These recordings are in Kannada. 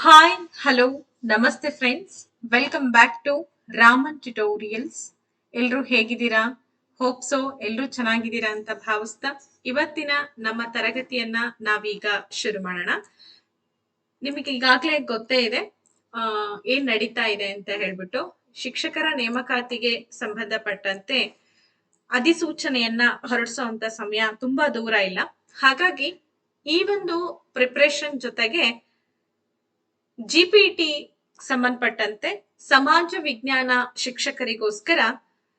ಹಾಯ್ ಹಲೋ ನಮಸ್ತೆ friends, welcome back to Raman tutorials. ಎಲ್ರು ಹೇಗಿದ್ದೀರಾ? ಹೋಪ್ಸೋ ಎಲ್ರು ಚೆನ್ನಾಗಿದ್ದೀರಾ ಅಂತ ಭಾವಿಸ್ತಾ ಇವತ್ತಿನ ನಮ್ಮ ತರಗತಿಯನ್ನ ನಾವೀಗ ಶುರು ಮಾಡೋಣ. ನಿಮಗೆ ಈಗಾಗಲೇ ಗೊತ್ತೇ ಇದೆ ಏನ್ ನಡೀತಾ ಇದೆ ಅಂತ ಹೇಳ್ಬಿಟ್ಟು. ಶಿಕ್ಷಕರ ನೇಮಕಾತಿಗೆ ಸಂಬಂಧಪಟ್ಟಂತೆ ಅಧಿಸೂಚನೆಯನ್ನ ಹೊರಡಿಸುವಂತ ಸಮಯ ತುಂಬಾ ದೂರ ಇಲ್ಲ. ಹಾಗಾಗಿ ಈ ಒಂದು ಪ್ರಿಪ್ರೇಷನ್ ಜೊತೆಗೆ ಜಿಪಿಟಿ ಸಂಬಂಧಪಟ್ಟಂತೆ ಸಮಾಜ ವಿಜ್ಞಾನ ಶಿಕ್ಷಕರಿಗೋಸ್ಕರ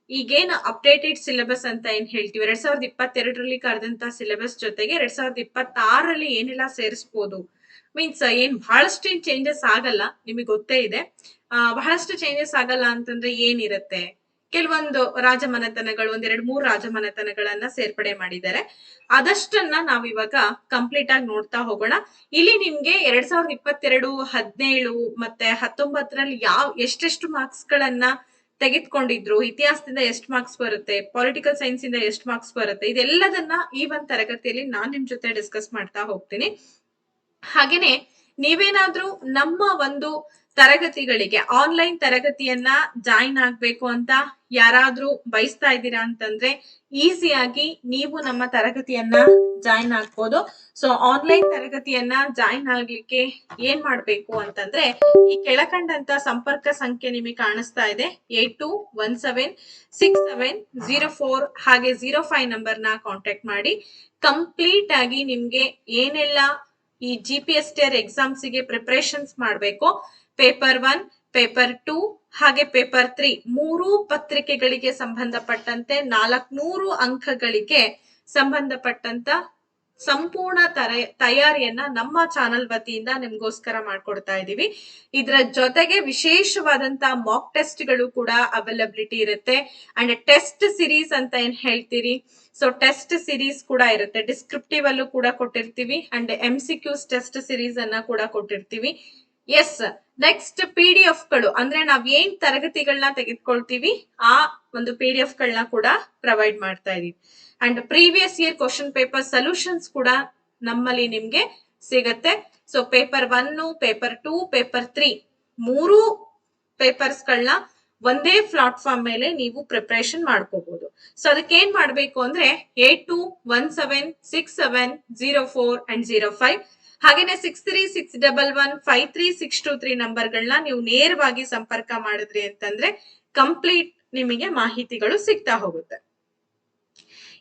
ಈಗೇನು ಅಪ್ಡೇಟೆಡ್ ಸಿಲೆಬಸ್ ಅಂತ ಏನ್ ಹೇಳ್ತೀವಿ, 2022ರಲ್ಲಿ ಕರೆದಂತ ಸಿಲೆಬಸ್ ಜೊತೆಗೆ 2026ರಲ್ಲಿ ಏನೆಲ್ಲ ಸೇರಿಸಬಹುದು, ಮೀನ್ಸ್ ಏನ್ ಬಹಳಷ್ಟು ಚೇಂಜಸ್ ಆಗಲ್ಲ. ನಿಮಗೆ ಗೊತ್ತೇ ಇದೆ. ಬಹಳಷ್ಟು ಚೇಂಜಸ್ ಆಗಲ್ಲ ಅಂತಂದ್ರೆ ಏನಿರುತ್ತೆ, ಕೆಲವೊಂದು ರಾಜಮನೆತನಗಳು, ಒಂದೆರಡು ಮೂರು ರಾಜಮನೆತನಗಳನ್ನ ಸೇರ್ಪಡೆ ಮಾಡಿದ್ದಾರೆ. ಅದಷ್ಟನ್ನ ನಾವಿವಾಗ ಕಂಪ್ಲೀಟ್ ಆಗಿ ನೋಡ್ತಾ ಹೋಗೋಣ. ಇಲ್ಲಿ ನಿಮ್ಗೆ 2022, 17 ಮತ್ತೆ 19ರಲ್ಲಿ ಎಷ್ಟೆಷ್ಟು ಮಾರ್ಕ್ಸ್ ಗಳನ್ನ ತೆಗೆದುಕೊಂಡಿದ್ರು, ಇತಿಹಾಸದಿಂದ ಎಷ್ಟು ಮಾರ್ಕ್ಸ್ ಬರುತ್ತೆ, ಪೊಲಿಟಿಕಲ್ ಸೈನ್ಸ್ ಇಂದ ಎಷ್ಟು ಮಾರ್ಕ್ಸ್ ಬರುತ್ತೆ, ಇದೆಲ್ಲದನ್ನ ಈ ಒಂದು ತರಗತಿಯಲ್ಲಿ ನಾನ್ ನಿಮ್ ಜೊತೆ ಡಿಸ್ಕಸ್ ಮಾಡ್ತಾ ಹೋಗ್ತೀನಿ. ಹಾಗೇನೆ ನೀವೇನಾದ್ರೂ ನಮ್ಮ ಒಂದು ತರಗತಿಗಳಿಗೆ ಆನ್ಲೈನ್ ತರಗತಿಯನ್ನ ಜಾಯಿನ್ ಆಗ್ಬೇಕು ಅಂತ ಯಾರಾದ್ರೂ ಬಯಸ್ತಾ ಇದ್ದೀರಾ ಅಂತಂದ್ರೆ ಈಸಿಯಾಗಿ ನೀವು ನಮ್ಮ ತರಗತಿಯನ್ನ ಜಾಯಿನ್ ಆಗ್ಬೋದು. ಸೊ ಆನ್ಲೈನ್ ತರಗತಿಯನ್ನ ಜಾಯಿನ್ ಆಗ್ಲಿಕ್ಕೆ ಏನ್ ಮಾಡ್ಬೇಕು ಅಂತಂದ್ರೆ, ಈ ಕೆಳಕಂಡಂತ ಸಂಪರ್ಕ ಸಂಖ್ಯೆ ನಿಮಗೆ ಕಾಣಿಸ್ತಾ ಇದೆ, 82176704 ಹಾಗೆ 05 ನಂಬರ್ನ ಕಾಂಟ್ಯಾಕ್ಟ್ ಮಾಡಿ ಕಂಪ್ಲೀಟ್ ಆಗಿ ನಿಮ್ಗೆ ಏನೆಲ್ಲ ಈ GPSTR ಎಕ್ಸಾಮ್ಸ್ಗೆ ಪ್ರಿಪರೇಷನ್ಸ್ ಮಾಡಬೇಕು, ಪೇಪರ್ 1, ಪೇಪರ್ 2 ಹಾಗೆ ಪೇಪರ್ 3 ಮೂರು ಪತ್ರಿಕೆಗಳಿಗೆ ಸಂಬಂಧಪಟ್ಟಂತೆ 400 ಅಂಕಗಳಿಗೆ ಸಂಬಂಧಪಟ್ಟಂತ ಸಂಪೂರ್ಣ ತಯಾರಿಯನ್ನ ನಮ್ಮ ಚಾನಲ್ ವತಿಯಿಂದ ನಿಮ್ಗೋಸ್ಕರ ಮಾಡ್ಕೊಡ್ತಾ ಇದೀವಿ. ಇದರ ಜೊತೆಗೆ ವಿಶೇಷವಾದಂತ ಮಾಕ್ ಟೆಸ್ಟ್ ಗಳು ಕೂಡ ಅವೈಲಬಿಲಿಟಿ ಇರುತ್ತೆ. ಅಂಡ್ ಟೆಸ್ಟ್ ಸಿರೀಸ್ ಅಂತ ಏನ್ ಹೇಳ್ತೀರಿ, ಸೊ ಟೆಸ್ಟ್ ಸಿರೀಸ್ ಕೂಡ ಇರುತ್ತೆ. ಡಿಸ್ಕ್ರಿಪ್ಟಿವ್ ಅಲ್ಲೂ ಕೂಡ ಕೊಟ್ಟಿರ್ತೀವಿ ಅಂಡ್ MCQs ಟೆಸ್ಟ್ ಸಿರೀಸ್ ಅನ್ನ ಕೂಡ ಕೊಟ್ಟಿರ್ತೀವಿ. ಎಸ್, ನೆಕ್ಸ್ಟ್ PDF ಗಳು ಅಂದ್ರೆ ನಾವ್ ಏನ್ ತರಗತಿಗಳನ್ನ ತೆಗೆದುಕೊಳ್ತೀವಿ ಆ ಒಂದು PDF ಗಳನ್ನ ಕೂಡ ಪ್ರೊವೈಡ್ ಮಾಡ್ತಾ ಇದೀವಿ. And previous year question paper solutions ಕೂಡ ನಮ್ಮಲ್ಲಿ ನಿಮ್ಗೆ ಸಿಗತ್ತೆ. ಸೊ ಪೇಪರ್ 1, ಪೇಪರ್ 2, ಪೇಪರ್ 3 ಮೂರು ಪೇಪರ್ಸ್ ಗಳನ್ನ ಒಂದೇ ಪ್ಲಾಟ್ಫಾರ್ಮ್ ಮೇಲೆ ನೀವು ಪ್ರಿಪರೇಷನ್ ಮಾಡ್ಕೋಬಹುದು. ಸೊ ಅದಕ್ಕೆ ಏನ್ ಮಾಡ್ಬೇಕು ಅಂದ್ರೆ 82176704 ಅಂಡ್ 05 ಹಾಗೇನೆ 6361153623 ನಂಬರ್ಗಳನ್ನ ನೀವು ನೇರವಾಗಿ ಸಂಪರ್ಕ ಮಾಡಿದ್ರಿ ಅಂತಂದ್ರೆ ಕಂಪ್ಲೀಟ್ ನಿಮಗೆ ಮಾಹಿತಿಗಳು ಸಿಗ್ತಾ ಹೋಗುತ್ತೆ.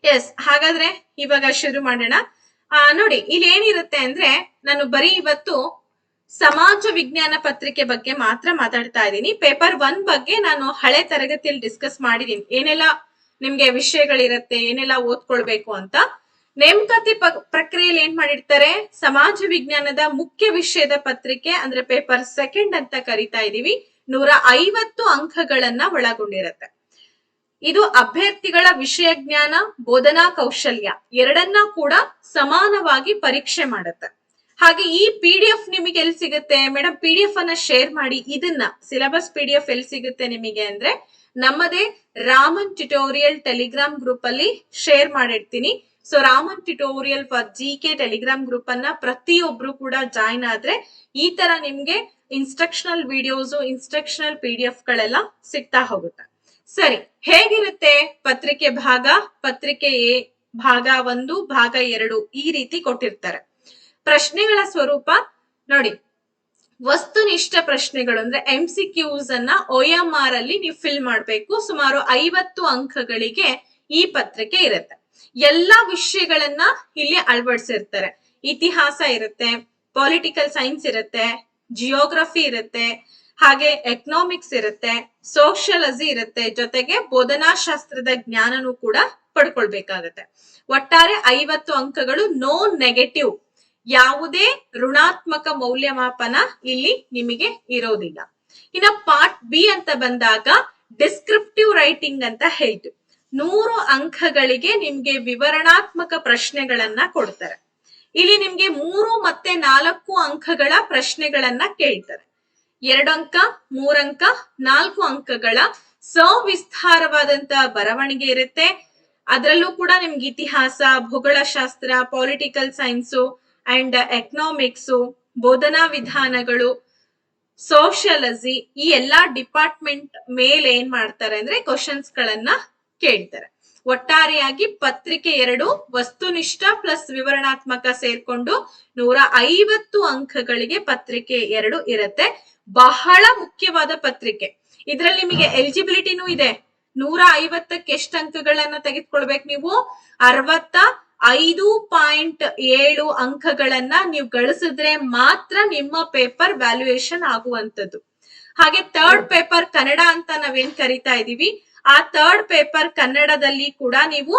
ಎಸ್, ಹಾಗಾದ್ರೆ ಇವಾಗ ಶುರು ಮಾಡೋಣ. ನೋಡಿ, ಇಲ್ಲಿ ಏನಿರುತ್ತೆ ಅಂದ್ರೆ ನಾನು ಬರೀ ಇವತ್ತು ಸಮಾಜ ವಿಜ್ಞಾನ ಪತ್ರಿಕೆ ಬಗ್ಗೆ ಮಾತ್ರ ಮಾತಾಡ್ತಾ ಇದ್ದೀನಿ. ಪೇಪರ್ 1 ಬಗ್ಗೆ ನಾನು ಹಳೆ ತರಗತಿಯಲ್ಲಿ ಡಿಸ್ಕಸ್ ಮಾಡಿದೀನಿ, ಏನೆಲ್ಲ ನಿಮ್ಗೆ ವಿಷಯಗಳಿರತ್ತೆ, ಏನೆಲ್ಲ ಓದ್ಕೊಳ್ಬೇಕು ಅಂತ. ನೇಮಕಾತಿ ಪ್ರಕ್ರಿಯೆಯಲ್ಲಿ ಏನ್ ಮಾಡಿರ್ತಾರೆ, ಸಮಾಜ ವಿಜ್ಞಾನದ ಮುಖ್ಯ ವಿಷಯದ ಪತ್ರಿಕೆ ಅಂದ್ರೆ ಪೇಪರ್ 2 ಅಂತ ಕರಿತಾ ಇದೀವಿ, 150 ಅಂಕಗಳನ್ನ ಒಳಗೊಂಡಿರತ್ತೆ. ಇದು ಅಭ್ಯರ್ಥಿಗಳ ವಿಷಯ ಜ್ಞಾನ, ಬೋಧನಾ ಕೌಶಲ್ಯ ಎರಡನ್ನ ಕೂಡ ಸಮಾನವಾಗಿ ಪರೀಕ್ಷೆ ಮಾಡುತ್ತೆ. ಹಾಗೆ ಈ PDF ನಿಮಗೆ ಎಲ್ಲಿ ಸಿಗುತ್ತೆ ಮೇಡಮ್? PDF ಅನ್ನ ಶೇರ್ ಮಾಡಿ. ಇದನ್ನ ಸಿಲೆಬಸ್ PDF ಎಲ್ಲಿ ಸಿಗುತ್ತೆ ನಿಮಗೆ ಅಂದ್ರೆ ನಮ್ಮದೇ ರಾಮನ್ ಟ್ಯುಟೋರಿಯಲ್ ಟೆಲಿಗ್ರಾಮ್ ಗ್ರೂಪ್ ಅಲ್ಲಿ ಶೇರ್ ಮಾಡಿರ್ತೀನಿ. So Raman tutorial for GK Telegram group ಅನ್ನ ಪ್ರತಿಯೊಬ್ರು ಕೂಡ ಜಾಯಿನ್ ಆದ್ರೆ ಈ ತರ ನಿಮ್ಗೆ ಇನ್ಸ್ಟ್ರಕ್ಷನಲ್ ವಿಡಿಯೋಸ್, ಇನ್ಸ್ಟ್ರಕ್ಷನಲ್ PDF ಗಳೆಲ್ಲ ಸಿಗ್ತಾ ಹೋಗುತ್ತೆ. ಸರಿ, ಹೇಗಿರುತ್ತೆ ಪತ್ರಿಕೆ ಭಾಗ? ಪತ್ರಿಕೆ A ಭಾಗ 1, ಭಾಗ 2 ಈ ರೀತಿ ಕೊಟ್ಟಿರ್ತಾರೆ. ಪ್ರಶ್ನೆಗಳ ಸ್ವರೂಪ ನೋಡಿ, ವಸ್ತುನಿಷ್ಠ ಪ್ರಶ್ನೆಗಳು ಅಂದ್ರೆ MCQs ಅನ್ನ OMR ಅಲ್ಲಿ ನೀವು ಫಿಲ್ ಮಾಡ್ಬೇಕು. ಸುಮಾರು 50 ಅಂಕಗಳಿಗೆ ಈ ಪತ್ರಿಕೆ ಇರುತ್ತೆ. ಎಲ್ಲಾ ವಿಷಯಗಳನ್ನ ಇಲ್ಲಿ ಅಳವಡಿಸಿರ್ತಾರೆ. ಇತಿಹಾಸ ಇರುತ್ತೆ, ಪೊಲಿಟಿಕಲ್ ಸೈನ್ಸ್ ಇರುತ್ತೆ, ಜಿಯೋಗ್ರಫಿ ಇರುತ್ತೆ, ಹಾಗೆ ಎಕನಾಮಿಕ್ಸ್ ಇರುತ್ತೆ, ಸೋಷಿಯಾಲಜಿ ಇರುತ್ತೆ, ಜೊತೆಗೆ ಬೋಧನಾಶಾಸ್ತ್ರದ ಜ್ಞಾನನೂ ಕೂಡ ಪಡ್ಕೊಳ್ಬೇಕಾಗತ್ತೆ. ಒಟ್ಟಾರೆ 50 ಅಂಕಗಳು. ನೋ ನೆಗೆಟಿವ್, ಯಾವುದೇ ಋಣಾತ್ಮಕ ಮೌಲ್ಯಮಾಪನ ಇಲ್ಲಿ ನಿಮಗೆ ಇರೋದಿಲ್ಲ. ಇನ್ನ ಪಾರ್ಟ್ B ಅಂತ ಬಂದಾಗ ಡಿಸ್ಕ್ರಿಪ್ಟಿವ್ ರೈಟಿಂಗ್ ಅಂತ ಹೇಳ್ತೀವಿ. 100 ಅಂಕಗಳಿಗೆ ನಿಮ್ಗೆ ವಿವರಣಾತ್ಮಕ ಪ್ರಶ್ನೆಗಳನ್ನ ಕೊಡ್ತಾರೆ. ಇಲ್ಲಿ ನಿಮ್ಗೆ 3 ಮತ್ತೆ 4 ಅಂಕಗಳ ಪ್ರಶ್ನೆಗಳನ್ನ ಕೇಳ್ತಾರೆ. 2 ಅಂಕ, 3 ಅಂಕ, 4 ಅಂಕಗಳ ಸವಿಸ್ತಾರವಾದಂತ ಬರವಣಿಗೆ ಇರುತ್ತೆ. ಅದರಲ್ಲೂ ಕೂಡ ನಿಮ್ಗೆ ಇತಿಹಾಸ, ಭೂಗೋಳಶಾಸ್ತ್ರ, ಪೊಲಿಟಿಕಲ್ ಸೈನ್ಸು ಅಂಡ್ ಎಕನಾಮಿಕ್ಸು ಬೋಧನಾ ವಿಧಾನಗಳು, ಸೋಷಿಯಾಲಜಿ, ಈ ಎಲ್ಲಾ ಡಿಪಾರ್ಟ್ಮೆಂಟ್ ಮೇಲೆ ಏನ್ ಮಾಡ್ತಾರೆ ಅಂದ್ರೆ ಕ್ವಶನ್ಸ್ ಗಳನ್ನ ಕೇಳ್ತಾರೆ. ಒಟ್ಟಾರೆಯಾಗಿ ಪತ್ರಿಕೆ 2 ವಸ್ತುನಿಷ್ಠ ಪ್ಲಸ್ ವಿವರಣಾತ್ಮಕ ಸೇರ್ಕೊಂಡು 150 ಅಂಕಗಳಿಗೆ ಪತ್ರಿಕೆ 2 ಇರುತ್ತೆ. ಬಹಳ ಮುಖ್ಯವಾದ ಪತ್ರಿಕೆ. ಇದ್ರಲ್ಲಿ ನಿಮಗೆ ಎಲಿಜಿಬಿಲಿಟಿನೂ ಇದೆ. 150ಕ್ಕೆ ಎಷ್ಟು ಅಂಕಗಳನ್ನ ತೆಗೆದುಕೊಳ್ಬೇಕು ನೀವು? 65.7 ಅಂಕಗಳನ್ನ ನೀವು ಗಳಿಸಿದ್ರೆ ಮಾತ್ರ ನಿಮ್ಮ ಪೇಪರ್ ವ್ಯಾಲ್ಯೂಯೇಷನ್ ಆಗುವಂತದ್ದು. ಹಾಗೆ ಥರ್ಡ್ ಪೇಪರ್ ಕನ್ನಡ ಅಂತ ನಾವೇನ್ ಕರಿತಾ ಇದೀವಿ, ಆ ಥರ್ಡ್ ಪೇಪರ್ ಕನ್ನಡದಲ್ಲಿ ಕೂಡ ನೀವು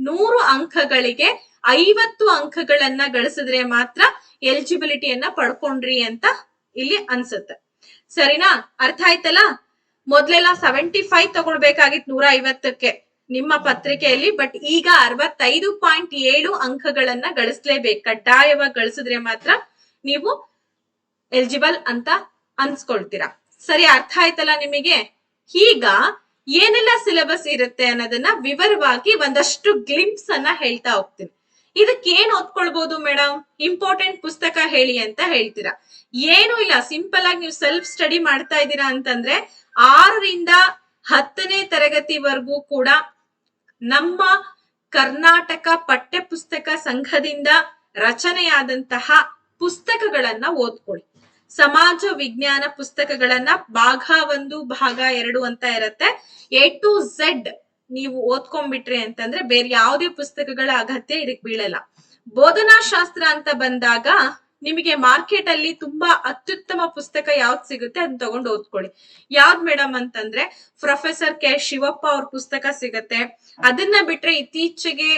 100 ಅಂಕಗಳಿಗೆ 50 ಅಂಕಗಳನ್ನ ಗಳಿಸಿದ್ರೆ ಮಾತ್ರ ಎಲಿಜಿಬಿಲಿಟಿಯನ್ನ ಪಡ್ಕೊಂಡ್ರಿ ಅಂತ ಇಲ್ಲಿ ಅನ್ಸುತ್ತೆ. ಸರಿನಾ? ಅರ್ಥ ಆಯ್ತಲ್ಲ? ಮೊದ್ಲೆಲ್ಲ 75 ತಗೊಳ್ಬೇಕಾಗಿತ್ತು 150ಕ್ಕೆ ನಿಮ್ಮ ಪತ್ರಿಕೆಯಲ್ಲಿ, ಬಟ್ ಈಗ 65.7 ಅಂಕಗಳನ್ನ ಗಳಿಸ್ಲೇಬೇಕು. ಕಡ್ಡಾಯವಾಗಿ ಗಳಿಸಿದ್ರೆ ಮಾತ್ರ ನೀವು ಎಲಿಜಿಬಲ್ ಅಂತ ಅನ್ಸ್ಕೊಳ್ತೀರಾ. ಸರಿ, ಅರ್ಥ ಆಯ್ತಲ್ಲ ನಿಮಗೆ? ಈಗ ಏನೆಲ್ಲ ಸಿಲೆಬಸ್ ಇರುತ್ತೆ ಅನ್ನೋದನ್ನ ವಿವರವಾಗಿ ಒಂದಷ್ಟು ಗ್ಲಿಂಪ್ಸ್ ಅನ್ನ ಹೇಳ್ತಾ ಹೋಗ್ತೀನಿ. ಇದಕ್ಕೆ ಏನ್ ಓದ್ಕೊಳ್ಬಹುದು ಮೇಡಮ್? ಇಂಪಾರ್ಟೆಂಟ್ ಪುಸ್ತಕ ಹೇಳಿ ಅಂತ ಹೇಳ್ತೀರಾ. ಏನು ಇಲ್ಲ, ಸಿಂಪಲ್ ಆಗಿ ನೀವು ಸೆಲ್ಫ್ ಸ್ಟಡಿ ಮಾಡ್ತಾ ಇದ್ದೀರಾ ಅಂತಂದ್ರೆ 6ರಿಂದ 10ನೇ ತರಗತಿವರೆಗೂ ಕೂಡ ನಮ್ಮ ಕರ್ನಾಟಕ ಪಠ್ಯ ಪುಸ್ತಕ ಸಂಘದಿಂದ ರಚನೆಯಾದಂತಹ ಪುಸ್ತಕಗಳನ್ನ ಓದ್ಕೊಳ್ಳಿ. ಸಮಾಜ ವಿಜ್ಞಾನ ಪುಸ್ತಕಗಳನ್ನ ಭಾಗ 1, ಭಾಗ 2 ಅಂತ ಇರತ್ತೆ. A to Z ನೀವು ಓದ್ಕೊಂಡ್ಬಿಟ್ರಿ ಅಂತಂದ್ರೆ ಬೇರೆ ಯಾವುದೇ ಪುಸ್ತಕಗಳ ಅಗತ್ಯ ಇದಕ್ ಬೀಳಲ್ಲ. ಬೋಧನಾ ಶಾಸ್ತ್ರ ಅಂತ ಬಂದಾಗ ನಿಮಗೆ ಮಾರ್ಕೆಟ್ ಅಲ್ಲಿ ತುಂಬಾ ಅತ್ಯುತ್ತಮ ಪುಸ್ತಕ ಯಾವ್ದು ಸಿಗುತ್ತೆ ಅದನ್ನ ತಗೊಂಡು ಓದ್ಕೊಳ್ಳಿ. ಯಾವ್ದ್ ಮೇಡಮ್ ಅಂತಂದ್ರೆ ಪ್ರೊಫೆಸರ್ ಕೆ ಶಿವಪ್ಪ ಅವ್ರ ಪುಸ್ತಕ ಸಿಗತ್ತೆ. ಅದನ್ನ ಬಿಟ್ರೆ ಇತ್ತೀಚೆಗೆ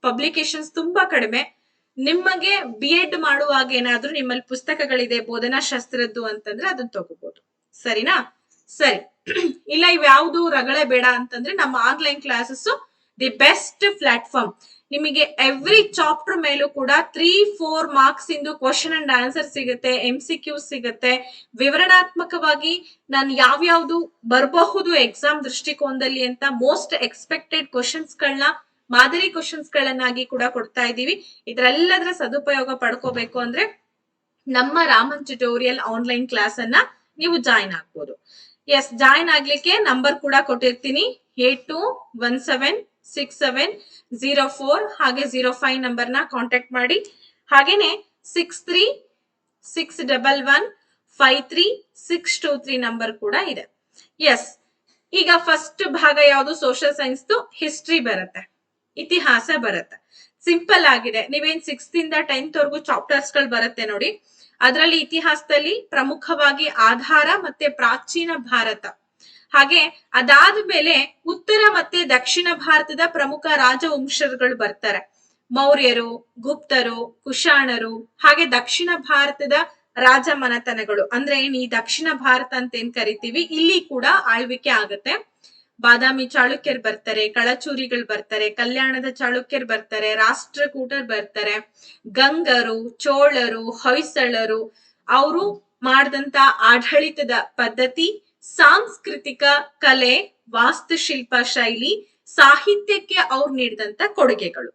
ಪಬ್ಲಿಕೇಶನ್ಸ್ ತುಂಬಾ ಕಡಿಮೆ. ನಿಮಗೆ B.Ed ಮಾಡುವಾಗ ಏನಾದ್ರೂ ನಿಮ್ಮಲ್ಲಿ ಪುಸ್ತಕಗಳಿದೆ ಬೋಧನಾ ಶಾಸ್ತ್ರದ್ದು ಅಂತಂದ್ರೆ ಅದನ್ನ ತಗೋಬಹುದು. ಸರಿನಾ? ಸರಿ, ಇಲ್ಲ ಇವ್ಯಾವುದು ರಗಳೆ ಬೇಡ ಅಂತಂದ್ರೆ ನಮ್ಮ online classes the best platform. ನಿಮಗೆ ಎವ್ರಿ ಚಾಪ್ಟರ್ ಮೇಲೂ ಕೂಡ 3-4 ಮಾರ್ಕ್ಸ್ ಇಂದು ಕ್ವಶನ್ ಅಂಡ್ ಆನ್ಸರ್ ಸಿಗುತ್ತೆ, MCQ ಸಿಗುತ್ತೆ. ವಿವರಣಾತ್ಮಕವಾಗಿ ನಾನು ಯಾವ್ಯಾವ್ದು ಬರಬಹುದು ಎಕ್ಸಾಮ್ ದೃಷ್ಟಿಕೋನದಲ್ಲಿ ಅಂತ ಮೋಸ್ಟ್ ಎಕ್ಸ್ಪೆಕ್ಟೆಡ್ ಕ್ವಶನ್ಸ್ ಗಳನ್ನ ಮಾದರಿ ಕ್ವಶನ್ಸ್ ಗಳನ್ನಾಗಿ ಕೂಡ ಕೊಡ್ತಾ ಇದೀವಿ. ಇದ್ರೆಲ್ಲದರ ಸದುಪಯೋಗ ಪಡ್ಕೋಬೇಕು ಅಂದ್ರೆ ನಮ್ಮ ರಾಮನ್ ಟ್ಯುಟೋರಿಯಲ್ ಆನ್ಲೈನ್ ಕ್ಲಾಸ್ ಅನ್ನ ನೀವು ಜಾಯಿನ್ ಆಗ್ಬೋದು. ಎಸ್, ಜಾಯಿನ್ ಆಗ್ಲಿಕ್ಕೆ ನಂಬರ್ ಕೂಡ ಕೊಟ್ಟಿರ್ತೀನಿ. 82176704 ಹಾಗೆ 05 ನಂಬರ್ನ ಕಾಂಟ್ಯಾಕ್ಟ್ ಮಾಡಿ. ಹಾಗೇನೆ 6361153623 ನಂಬರ್ ಕೂಡ ಇದೆ. ಎಸ್, ಈಗ ಫಸ್ಟ್ ಭಾಗ ಯಾವುದು? ಸೋಷಿಯಲ್ ಸೈನ್ಸ್ ಹಿಸ್ಟ್ರಿ ಬರುತ್ತೆ, ಇತಿಹಾಸ ಬರುತ್ತೆ. ಸಿಂಪಲ್ ಆಗಿದೆ. ನೀವೇನ್ 6th ಇಂದ 10th ವರೆಗೂ ಚಾಪ್ಟರ್ಸ್ ಗಳು ಬರುತ್ತೆ ನೋಡಿ. ಅದರಲ್ಲಿ ಇತಿಹಾಸದಲ್ಲಿ ಪ್ರಮುಖವಾಗಿ ಆಧಾರ ಮತ್ತೆ ಪ್ರಾಚೀನ ಭಾರತ, ಹಾಗೆ ಅದಾದ್ಮೇಲೆ ಉತ್ತರ ಮತ್ತೆ ದಕ್ಷಿಣ ಭಾರತದ ಪ್ರಮುಖ ರಾಜವಂಶಗಳು ಬರ್ತಾರೆ. ಮೌರ್ಯರು, ಗುಪ್ತರು, ಕುಶಾಣರು, ಹಾಗೆ ದಕ್ಷಿಣ ಭಾರತದ ರಾಜ ಮನೆತನಗಳು. ಅಂದ್ರೆ ಏನ್ ಈ ದಕ್ಷಿಣ ಭಾರತ ಅಂತ ಏನ್ ಕರಿತೀವಿ, ಇಲ್ಲಿ ಕೂಡ ಆಳ್ವಿಕೆ ಆಗತ್ತೆ. ಬಾದಾಮಿ ಚಾಳುಕ್ಯರು ಬರ್ತಾರೆ, ಕಳಚೂರಿಗಳು ಬರ್ತಾರೆ, ಕಲ್ಯಾಣದ ಚಾಳುಕ್ಯರು ಬರ್ತಾರೆ, ರಾಷ್ಟ್ರಕೂಟರು ಬರ್ತಾರೆ, ಗಂಗರು, ಚೋಳರು, ಹೊಯ್ಸಳರು. ಅವರು ಮಾಡಿದಂತ ಆಡಳಿತದ ಪದ್ಧತಿ, ಸಾಂಸ್ಕೃತಿಕ ಕಲೆ, ವಾಸ್ತುಶಿಲ್ಪ ಶೈಲಿ, ಸಾಹಿತ್ಯಕ್ಕೆ ಅವ್ರು ನೀಡಿದಂತ ಕೊಡುಗೆಗಳು.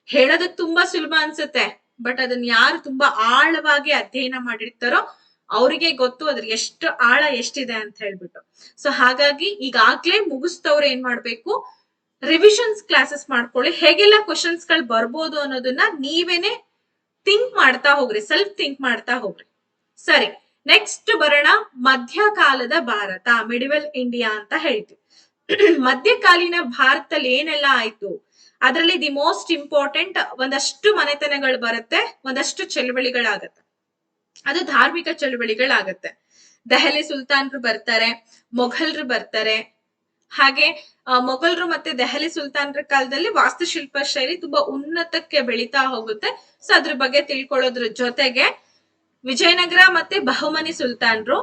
ಹೇಳೋದಕ್ಕೆ ತುಂಬಾ ಸುಲಭ ಅನ್ಸುತ್ತೆ, ಬಟ್ ಅದನ್ನ ಯಾರು ತುಂಬಾ ಆಳವಾಗಿ ಅಧ್ಯಯನ ಮಾಡಿರ್ತಾರೋ ಅವರಿಗೆ ಗೊತ್ತು ಅದ್ರ ಎಷ್ಟು ಆಳ ಎಷ್ಟಿದೆ ಅಂತ ಹೇಳ್ಬಿಟ್ಟು. ಸೊ ಹಾಗಾಗಿ ಈಗಾಗ್ಲೇ ಮುಗಿಸ್ತವ್ರು ಏನ್ ಮಾಡ್ಬೇಕು, ರಿವಿಷನ್ಸ್ ಕ್ಲಾಸಸ್ ಮಾಡ್ಕೊಳ್ಳಿ. ಹೇಗೆಲ್ಲ ಕ್ವಶನ್ಸ್ ಗಳು ಬರ್ಬೋದು ಅನ್ನೋದನ್ನ ನೀವೇನೆ ಥಿಂಕ್ ಮಾಡ್ತಾ ಹೋಗ್ರಿ, ಸೆಲ್ಫ್ ಥಿಂಕ್ ಮಾಡ್ತಾ ಹೋಗ್ರಿ. ಸರಿ, ನೆಕ್ಸ್ಟ್ ಬರೋಣ ಮಧ್ಯಕಾಲದ ಭಾರತ, ಮಿಡಿವಲ್ ಇಂಡಿಯಾ ಅಂತ ಹೇಳ್ತೀವಿ. ಮಧ್ಯಕಾಲೀನ ಭಾರತದಲ್ಲಿ ಏನೆಲ್ಲ ಆಯ್ತು, ಅದರಲ್ಲಿ ದಿ ಮೋಸ್ಟ್ ಇಂಪಾರ್ಟೆಂಟ್ ಒಂದಷ್ಟು ಮನೆತನಗಳು ಬರುತ್ತೆ, ಒಂದಷ್ಟು ಚಳವಳಿಗಳಾಗತ್ತೆ. ಅದು ಧಾರ್ಮಿಕ ಚಳುವಳಿಗಳಾಗತ್ತೆ. ದೆಹಲಿ ಸುಲ್ತಾನ್ರು ಬರ್ತಾರೆ, ಮೊಘಲ್ರು ಬರ್ತಾರೆ. ಹಾಗೆ ಮೊಘಲ್ರು ಮತ್ತೆ ದೆಹಲಿ ಸುಲ್ತಾನ್ರ ಕಾಲದಲ್ಲಿ ವಾಸ್ತುಶಿಲ್ಪ ಶೈಲಿ ತುಂಬಾ ಉನ್ನತಕ್ಕೆ ಬೆಳೀತಾ ಹೋಗುತ್ತೆ. ಸೊ ಅದ್ರ ಬಗ್ಗೆ ತಿಳ್ಕೊಳ್ಳೋದ್ರ ಜೊತೆಗೆ ವಿಜಯನಗರ ಮತ್ತೆ ಬಹುಮನಿ ಸುಲ್ತಾನ್ರು,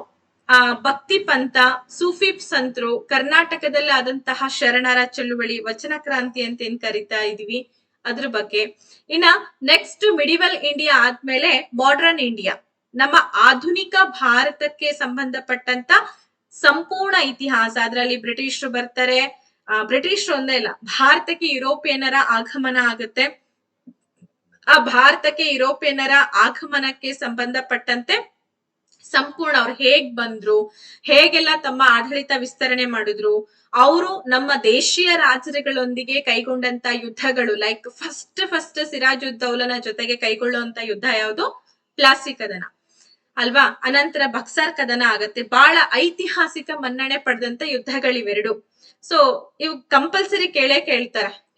ಭಕ್ತಿ ಪಂಥ, ಸೂಫಿ ಸಂತರು, ಕರ್ನಾಟಕದಲ್ಲಿ ಆದಂತಹ ಶರಣರ ಚಳುವಳಿ, ವಚನ ಕ್ರಾಂತಿ ಅಂತ ಏನ್ ಕರಿತಾ ಇದೀವಿ ಅದ್ರ ಬಗ್ಗೆ. ಇನ್ನ ನೆಕ್ಸ್ಟ್ ಮಿಡಿವಲ್ ಇಂಡಿಯಾ ಆದ್ಮೇಲೆ ಮಾಡರ್ನ್ ಇಂಡಿಯಾ, ನಮ್ಮ ಆಧುನಿಕ ಭಾರತಕ್ಕೆ ಸಂಬಂಧಪಟ್ಟಂತ ಸಂಪೂರ್ಣ ಇತಿಹಾಸ. ಅದರಲ್ಲಿ ಬ್ರಿಟಿಷರು ಬರ್ತಾರೆ. ಬ್ರಿಟಿಷರು ಒಂದೇ ಇಲ್ಲ, ಭಾರತಕ್ಕೆ ಯುರೋಪಿಯನ್ನರ ಆಗಮನ ಆಗುತ್ತೆ. ಆ ಭಾರತಕ್ಕೆ ಯುರೋಪಿಯನ್ನರ ಆಗಮನಕ್ಕೆ ಸಂಬಂಧಪಟ್ಟಂತೆ ಸಂಪೂರ್ಣ ಅವ್ರು ಹೇಗ್ ಬಂದ್ರು, ಹೇಗೆಲ್ಲ ತಮ್ಮ ಆಡಳಿತ ವಿಸ್ತರಣೆ ಮಾಡಿದ್ರು, ಅವರು ನಮ್ಮ ದೇಶೀಯ ರಾಜರುಗಳೊಂದಿಗೆ ಕೈಗೊಂಡಂತ ಯುದ್ಧಗಳು, ಲೈಕ್ ಫಸ್ಟ್ ಸಿರಾಜುದ್ದೌಲನ ಜೊತೆಗೆ ಕೈಗೊಳ್ಳುವಂತ ಯುದ್ಧ ಯಾವುದು? ಪ್ಲಾಸಿ ಕದನ ಅಲ್ವಾ. ಅನಂತರ ಬಕ್ಸಾರ್ ಕದನ ಆಗತ್ತೆ. ಬಹಳ ಐತಿಹಾಸಿಕ ಮನ್ನಣೆ ಪಡೆದಂತ ಯುದ್ಧಗಳಿವೆರಡು. ಸೊ ಇವ್ ಕಂಪಲ್ಸರಿ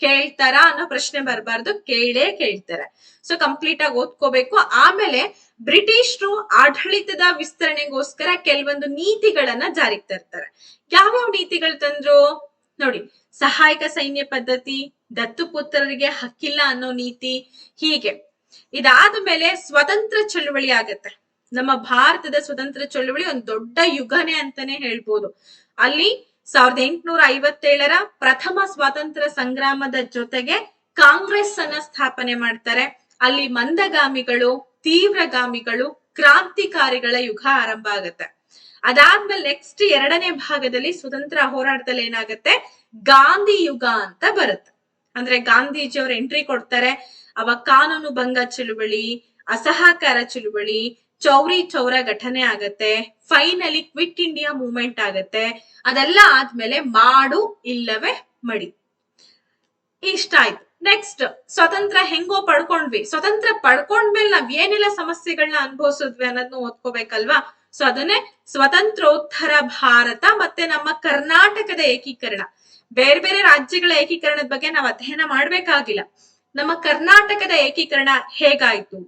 ಕೇಳ್ತಾರ ಅನ್ನೋ ಪ್ರಶ್ನೆ ಬರಬಾರ್ದು, ಕೇಳ್ತಾರೆ. ಸೊ ಕಂಪ್ಲೀಟ್ ಆಗಿ ಓದ್ಕೋಬೇಕು. ಆಮೇಲೆ ಬ್ರಿಟಿಷರು ಆಡಳಿತದ ವಿಸ್ತರಣೆಗೋಸ್ಕರ ಕೆಲವೊಂದು ನೀತಿಗಳನ್ನ ಜಾರಿಗೆ ತರ್ತಾರೆ. ಯಾವ್ಯಾವ ನೀತಿಗಳು ತಂದ್ರು ನೋಡಿ? ಸಹಾಯಕ ಸೈನ್ಯ ಪದ್ಧತಿ, ದತ್ತುಪುತ್ರರಿಗೆ ಹಕ್ಕಿಲ್ಲ ಅನ್ನೋ ನೀತಿ, ಹೀಗೆ. ಇದಾದ ಮೇಲೆ ಸ್ವತಂತ್ರ ಚಳುವಳಿ ಆಗತ್ತೆ. ನಮ್ಮ ಭಾರತದ ಸ್ವತಂತ್ರ ಚಳುವಳಿ ಒಂದು ದೊಡ್ಡ ಯುಗನೇ ಅಂತಾನೆ ಹೇಳ್ಬೋದು. ಅಲ್ಲಿ 1857ರ ಪ್ರಥಮ ಸ್ವಾತಂತ್ರ್ಯ ಸಂಗ್ರಾಮದ ಜೊತೆಗೆ ಕಾಂಗ್ರೆಸ್ ಅನ್ನ ಸ್ಥಾಪನೆ ಮಾಡ್ತಾರೆ. ಅಲ್ಲಿ ಮಂದಗಾಮಿಗಳು, ತೀವ್ರಗಾಮಿಗಳು, ಕ್ರಾಂತಿಕಾರಿಗಳ ಯುಗ ಆರಂಭ ಆಗತ್ತೆ. ಅದಾದ್ಮೇಲೆ ನೆಕ್ಸ್ಟ್ 2ನೇ ಭಾಗದಲ್ಲಿ ಸ್ವತಂತ್ರ ಹೋರಾಟದಲ್ಲಿ ಏನಾಗತ್ತೆ? ಗಾಂಧಿ ಯುಗ ಅಂತ ಬರುತ್ತೆ. ಅಂದ್ರೆ ಗಾಂಧೀಜಿ ಅವ್ರು ಎಂಟ್ರಿ ಕೊಡ್ತಾರೆ. ಅವಾಗ ಕಾನೂನು ಭಂಗ ಚಳುವಳಿ, ಅಸಹಕಾರ ಚಳುವಳಿ, ಚೌರಿ ಚೌರ ಘಟನೆ ಆಗತ್ತೆ. ಫೈನಲಿ ಕ್ವಿಟ್ ಇಂಡಿಯಾ ಮೂವ್ಮೆಂಟ್ ಆಗತ್ತೆ. ಅದೆಲ್ಲ ಆದ್ಮೇಲೆ ಮಾಡು ಇಲ್ಲವೇ ಮಡಿ. ಇಷ್ಟ ಆಯ್ತು. ನೆಕ್ಸ್ಟ್ ಸ್ವತಂತ್ರ ಹೆಂಗೋ ಪಡ್ಕೊಂಡ್ವಿ. ಸ್ವತಂತ್ರ ಪಡ್ಕೊಂಡ್ಮೇಲೆ ನಾವ್ ಏನೆಲ್ಲ ಸಮಸ್ಯೆಗಳನ್ನ ಅನುಭವಿಸಿದ್ವಿ ಅನ್ನೋದನ್ನ ಓದ್ಕೋಬೇಕಲ್ವಾ. ಸೊ ಅದನ್ನೇ ಸ್ವತಂತ್ರೋತ್ತರ ಭಾರತ ಮತ್ತೆ ನಮ್ಮ ಕರ್ನಾಟಕದ ಏಕೀಕರಣ. ಬೇರೆ ಬೇರೆ ರಾಜ್ಯಗಳ ಏಕೀಕರಣದ ಬಗ್ಗೆ ನಾವು ಅಧ್ಯಯನ ಮಾಡ್ಬೇಕಾಗಿಲ್ಲ. ನಮ್ಮ ಕರ್ನಾಟಕದ ಏಕೀಕರಣ ಹೇಗಾಯ್ತು?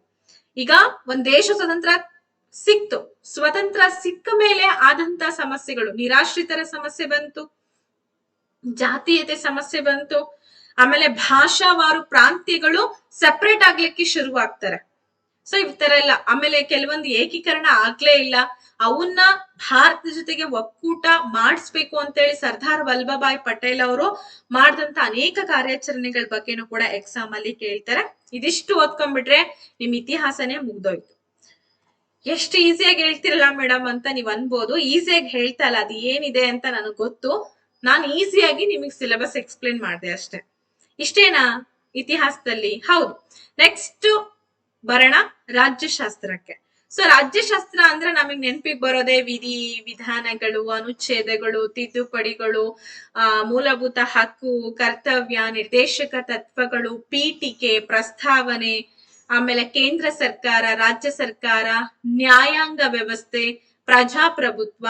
ಈಗ ಒಂದ್ ದೇಶ ಸ್ವತಂತ್ರ ಸಿಕ್ತು. ಸ್ವತಂತ್ರ ಸಿಕ್ಕ ಮೇಲೆ ಆದಂತ ಸಮಸ್ಯೆಗಳು, ನಿರಾಶ್ರಿತರ ಸಮಸ್ಯೆ ಬಂತು, ಜಾತೀಯತೆ ಸಮಸ್ಯೆ ಬಂತು, ಆಮೇಲೆ ಭಾಷಾವಾರು ಪ್ರಾಂತ್ಯಗಳು ಸೆಪರೇಟ್ ಆಗ್ಲಿಕ್ಕೆ ಶುರುವಾಗ್ತಾರೆ. ಸೊ ಈ ತರ ಎಲ್ಲ. ಆಮೇಲೆ ಕೆಲವೊಂದು ಏಕೀಕರಣ ಆಗ್ಲೇ ಇಲ್ಲ, ಅವನ್ನ ಭಾರತದ ಜೊತೆಗೆ ಒಕ್ಕೂಟ ಮಾಡಿಸ್ಬೇಕು ಅಂತೇಳಿ ಸರ್ದಾರ್ ವಲ್ಲಭಭಾಯ್ ಪಟೇಲ್ ಅವರು ಮಾಡಿದಂತ ಅನೇಕ ಕಾರ್ಯಾಚರಣೆಗಳ ಬಗ್ಗೆನೂ ಕೂಡ ಎಕ್ಸಾಮ್ ಅಲ್ಲಿ ಕೇಳ್ತಾರೆ. ಇದಿಷ್ಟು ಓದ್ಕೊಂಡ್ಬಿಟ್ರೆ ನಿಮ್ ಇತಿಹಾಸನೇ ಮುಗ್ದೋಯ್ತು. ಎಷ್ಟು ಈಸಿಯಾಗಿ ಹೇಳ್ತಿರಲ್ಲ ಮೇಡಮ್ ಅಂತ ನೀವ್ ಅನ್ಬೋದು. ಈಸಿಯಾಗಿ ಹೇಳ್ತಾ ಇಲ್ಲ, ಅದು ಏನಿದೆ ಅಂತ ನನಗ್ ಗೊತ್ತು. ನಾನು ಈಸಿಯಾಗಿ ನಿಮಗ್ ಸಿಲೆಬಸ್ ಎಕ್ಸ್ಪ್ಲೇನ್ ಮಾಡಿದೆ ಅಷ್ಟೇ. ಇಷ್ಟೇನಾ ಇತಿಹಾಸದಲ್ಲಿ? ಹೌದು. ನೆಕ್ಸ್ಟ್ ಬರೋಣ ರಾಜ್ಯಶಾಸ್ತ್ರಕ್ಕೆ. ಸೊ ರಾಜ್ಯಶಾಸ್ತ್ರ ಅಂದ್ರೆ ನಮಗ್ ನೆನಪಿಗೆ ಬರೋದೇ ವಿಧಿ ವಿಧಾನಗಳು, ಅನುಚ್ಛೇದಗಳು, ತಿದ್ದುಪಡಿಗಳು, ಮೂಲಭೂತ ಹಕ್ಕು, ಕರ್ತವ್ಯ, ನಿರ್ದೇಶಕ ತತ್ವಗಳು, ಪೀಠಿಕೆ, ಪ್ರಸ್ತಾವನೆ, ಆಮೇಲೆ ಕೇಂದ್ರ ಸರ್ಕಾರ, ರಾಜ್ಯ ಸರ್ಕಾರ, ನ್ಯಾಯಾಂಗ ವ್ಯವಸ್ಥೆ, ಪ್ರಜಾಪ್ರಭುತ್ವ,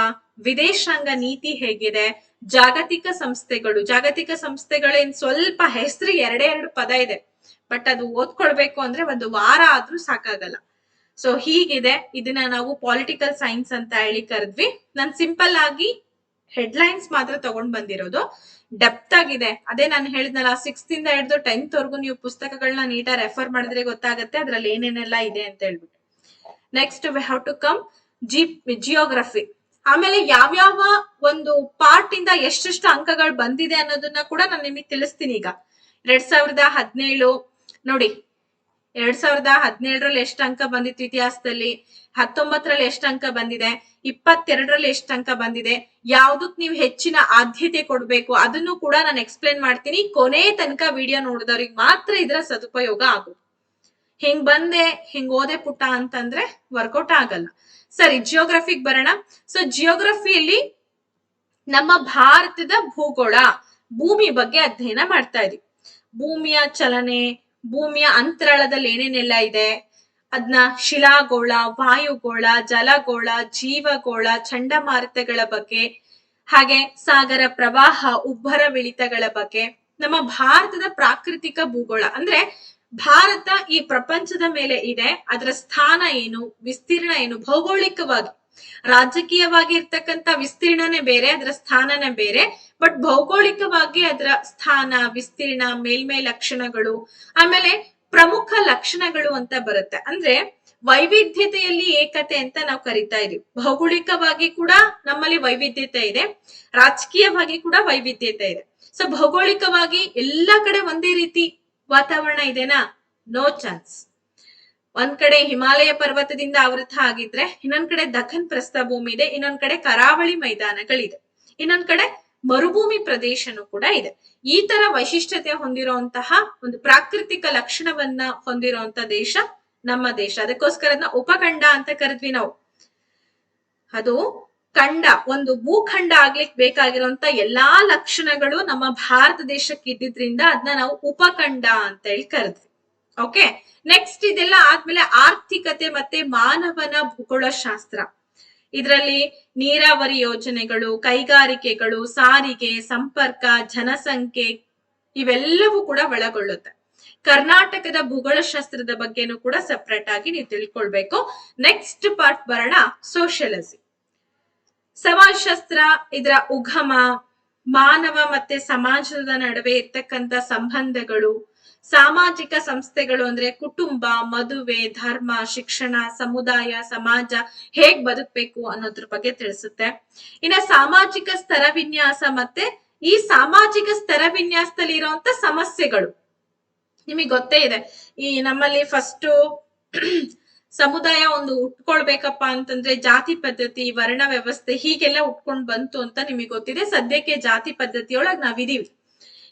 ವಿದೇಶಾಂಗ ನೀತಿ ಹೇಗಿದೆ, ಜಾಗತಿಕ ಸಂಸ್ಥೆಗಳು. ಜಾಗತಿಕ ಸಂಸ್ಥೆಗಳೇನ್ ಸ್ವಲ್ಪ ಹೆಸರು 2 ಪದ ಇದೆ, ಬಟ್ ಅದು ಓದ್ಕೊಳ್ಬೇಕು ಅಂದ್ರೆ ಒಂದು ವಾರ ಆದ್ರೂ ಸಾಕಾಗಲ್ಲ. ಸೊ ಹೀಗಿದೆ. ಇದನ್ನ ನಾವು ಪೊಲಿಟಿಕಲ್ ಸೈನ್ಸ್ ಅಂತ ಹೇಳಿ ಕರೆದ್ವಿ. ನಾನ್ ಸಿಂಪಲ್ ಆಗಿ ಹೆಡ್ಲೈನ್ಸ್ ಮಾತ್ರ ತಗೊಂಡ್ ಬಂದಿರೋದು. ಡೆಪ್ತ್ ಆಗಿದೆ. ಅದೇ ನಾನು ಹೇಳಿದ್ನಲ್ಲ, 6th ಇಂದ ಹಿಡಿದು 10th ವರ್ಗು ನೀವು ಪುಸ್ತಕಗಳನ್ನ ನೀಟಾಗಿ ರೆಫರ್ ಮಾಡಿದ್ರೆ ಗೊತ್ತಾಗತ್ತೆ ಅದ್ರಲ್ಲಿ ಏನೇನೆಲ್ಲ ಇದೆ ಅಂತ ಹೇಳ್ಬಿಟ್ಟು. Next we have to come geography. ಆಮೇಲೆ ಯಾವ್ಯಾವ ಒಂದು ಪಾರ್ಟ್ ಇಂದ ಎಷ್ಟೆಷ್ಟು ಅಂಕಗಳು ಬಂದಿದೆ ಅನ್ನೋದನ್ನ ಕೂಡ ನಾನು ನಿಮಗೆ ತಿಳಿಸ್ತೀನಿ. ಈಗ 2017 ನೋಡಿ, 2017ರಲ್ಲಿ ಎಷ್ಟು ಅಂಕ ಬಂದಿತ್ತು ಇತಿಹಾಸದಲ್ಲಿ, 19ರಲ್ಲಿ ಎಷ್ಟು ಅಂಕ ಬಂದಿದೆ, 22ರಲ್ಲಿ ಎಷ್ಟು ಅಂಕ ಬಂದಿದೆ, ಯಾವ್ದಕ್ ನೀವು ಹೆಚ್ಚಿನ ಆದ್ಯತೆ ಕೊಡ್ಬೇಕು ಅದನ್ನು ಕೂಡ ನಾನು ಎಕ್ಸ್ಪ್ಲೇನ್ ಮಾಡ್ತೀನಿ. ಕೊನೆ ತನಕ ವಿಡಿಯೋ ನೋಡಿದವ್ರಿಗೆ ಮಾತ್ರ ಇದರ ಸದುಪಯೋಗ ಆಗುತ್ತೆ. ಹಿಂಗ್ ಬಂದೆ ಹಿಂಗ್ ಓದೆ ಪುಟ್ಟ ಅಂತಂದ್ರೆ ವರ್ಕೌಟ್ ಆಗಲ್ಲ. ಸರಿ, ಜಿಯೋಗ್ರಫಿಗ್ ಬರೋಣ. ಸೊ ಜಿಯೋಗ್ರಫಿಯಲ್ಲಿ ನಮ್ಮ ಭಾರತದ ಭೂಗೋಳ, ಭೂಮಿ ಬಗ್ಗೆ ಅಧ್ಯಯನ ಮಾಡ್ತಾ ಇದೀವಿ. ಭೂಮಿಯ ಚಲನೆ, ಭೂಮಿಯ ಅಂತರಾಳದಲ್ಲಿ ಏನೇನೆಲ್ಲ ಇದೆ ಅದನ್ನ, ಶಿಲಾಗೋಳ, ವಾಯುಗೋಳ, ಜಲಗೋಳ, ಜೀವಗೋಳ, ಚಂಡಮಾರುತಗಳ ಬಗ್ಗೆ, ಹಾಗೆ ಸಾಗರ ಪ್ರವಾಹ, ಉಬ್ಬರವಿಳಿತಗಳ ಬಗ್ಗೆ, ನಮ್ಮ ಭಾರತದ ಪ್ರಾಕೃತಿಕ ಭೂಗೋಳ ಅಂದ್ರೆ ಭಾರತ ಈ ಪ್ರಪಂಚದ ಮೇಲೆ ಇದೆ, ಅದರ ಸ್ಥಾನ ಏನು, ವಿಸ್ತೀರ್ಣ ಏನು, ಭೌಗೋಳಿಕವಾಗಿ. ರಾಜಕೀಯವಾಗಿ ಇರ್ತಕ್ಕಂಥ ವಿಸ್ತೀರ್ಣನೇ ಬೇರೆ, ಅದರ ಸ್ಥಾನನೇ ಬೇರೆ, ಬಟ್ ಭೌಗೋಳಿಕವಾಗಿ ಅದರ ಸ್ಥಾನ, ವಿಸ್ತೀರ್ಣ, ಮೇಲ್ಮೈ ಲಕ್ಷಣಗಳು, ಆಮೇಲೆ ಪ್ರಮುಖ ಲಕ್ಷಣಗಳು ಅಂತ ಬರುತ್ತೆ. ಅಂದ್ರೆ ವೈವಿಧ್ಯತೆಯಲ್ಲಿ ಏಕತೆ ಅಂತ ನಾವು ಕರಿತಾ ಇದೀವಿ. ಭೌಗೋಳಿಕವಾಗಿ ಕೂಡ ನಮ್ಮಲ್ಲಿ ವೈವಿಧ್ಯತೆ ಇದೆ, ರಾಜಕೀಯವಾಗಿ ಕೂಡ ವೈವಿಧ್ಯತೆ ಇದೆ. ಸೊ ಭೌಗೋಳಿಕವಾಗಿ ಎಲ್ಲಾ ಕಡೆ ಒಂದೇ ರೀತಿ ವಾತಾವರಣ ಇದೆನಾ? No chance. ಒಂದ್ ಕಡೆ ಹಿಮಾಲಯ ಪರ್ವತದಿಂದ ಆವೃತ ಆಗಿದ್ರೆ, ಇನ್ನೊಂದ್ ಕಡೆ ದಖನ್ ಪ್ರಸ್ಥಭೂಮಿ ಇದೆ, ಇನ್ನೊಂದ್ ಕಡೆ ಕರಾವಳಿ ಮೈದಾನಗಳಿದೆ, ಇನ್ನೊಂದ್ ಕಡೆ ಮರುಭೂಮಿ ಪ್ರದೇಶನೂ ಕೂಡ ಇದೆ. ಈ ತರ ವೈಶಿಷ್ಟ್ಯತೆ ಹೊಂದಿರುವಂತಹ ಒಂದು ಪ್ರಾಕೃತಿಕ ಲಕ್ಷಣವನ್ನ ಹೊಂದಿರುವಂತ ದೇಶ ನಮ್ಮ ದೇಶ. ಅದಕ್ಕೋಸ್ಕರ ಅದನ್ನ ಉಪಖಂಡ ಅಂತ ಕರೆದ್ವಿ ನಾವು. ಅದು ಖಂಡ, ಒಂದು ಭೂಖಂಡ ಆಗ್ಲಿಕ್ಕೆ ಬೇಕಾಗಿರುವಂತ ಎಲ್ಲಾ ಲಕ್ಷಣಗಳು ನಮ್ಮ ಭಾರತ ದೇಶಕ್ಕೆ ಇದ್ದಿದ್ರಿಂದ ಅದನ್ನ ನಾವು ಉಪಖಂಡ ಅಂತ ಹೇಳಿ ಕರೆದ್ವಿ. ಓಕೆ, ನೆಕ್ಸ್ಟ್ ಇದೆಲ್ಲ ಆದ್ಮೇಲೆ ಆರ್ಥಿಕತೆ ಮತ್ತೆ ಮಾನವನ ಭೂಗೋಳಶಾಸ್ತ್ರ. ಇದರಲ್ಲಿ ನೀರಾವರಿ ಯೋಜನೆಗಳು, ಕೈಗಾರಿಕೆಗಳು, ಸಾರಿಗೆ, ಸಂಪರ್ಕ, ಜನಸಂಖ್ಯೆ ಇವೆಲ್ಲವೂ ಕೂಡ ಒಳಗೊಳ್ಳುತ್ತೆ. ಕರ್ನಾಟಕದ ಭೂಗೋಳಶಾಸ್ತ್ರದ ಬಗ್ಗೆನೂ ಕೂಡ ಸೆಪರೇಟ್ ಆಗಿ ನೀವು ತಿಳ್ಕೊಳ್ಬೇಕು. ನೆಕ್ಸ್ಟ್ ಪಾರ್ಟ್ ಬರೋಣ ಸೋಷಿಯಾಲಜಿ. ಸಮಾಜಶಾಸ್ತ್ರ, ಇದರ ಉಗಮ, ಮಾನವ ಮತ್ತೆ ಸಮಾಜದ ನಡುವೆ ಇರ್ತಕ್ಕಂಥ ಸಂಬಂಧಗಳು, ಸಾಮಾಜಿಕ ಸಂಸ್ಥೆಗಳು ಅಂದ್ರೆ ಕುಟುಂಬ, ಮದುವೆ, ಧರ್ಮ, ಶಿಕ್ಷಣ, ಸಮುದಾಯ, ಸಮಾಜ ಹೇಗ್ ಬದುಕ್ಬೇಕು ಅನ್ನೋದ್ರ ಬಗ್ಗೆ ತಿಳಿಸುತ್ತೆ. ಇನ್ನ ಸಾಮಾಜಿಕ ಸ್ತರ ವಿನ್ಯಾಸ ಮತ್ತೆ ಈ ಸಾಮಾಜಿಕ ಸ್ತರ ವಿನ್ಯಾಸದಲ್ಲಿ ಇರುವಂತ ಸಮಸ್ಯೆಗಳು ನಿಮಗೆ ಗೊತ್ತೇ ಇದೆ. ಈ ನಮ್ಮಲ್ಲಿ ಫಸ್ಟ್ ಸಮುದಾಯ ಒಂದು ಉಟ್ಕೊಳ್ಬೇಕಪ್ಪ ಅಂತಂದ್ರೆ ಜಾತಿ ಪದ್ಧತಿ, ವರ್ಣ ವ್ಯವಸ್ಥೆ ಹೀಗೆಲ್ಲ ಉಟ್ಕೊಂಡ್ ಬಂತು ಅಂತ ನಿಮಗೆ ಗೊತ್ತಿದೆ. ಸದ್ಯಕ್ಕೆ ಜಾತಿ ಪದ್ಧತಿಯೊಳಗ್ ನಾವಿದೀವಿ.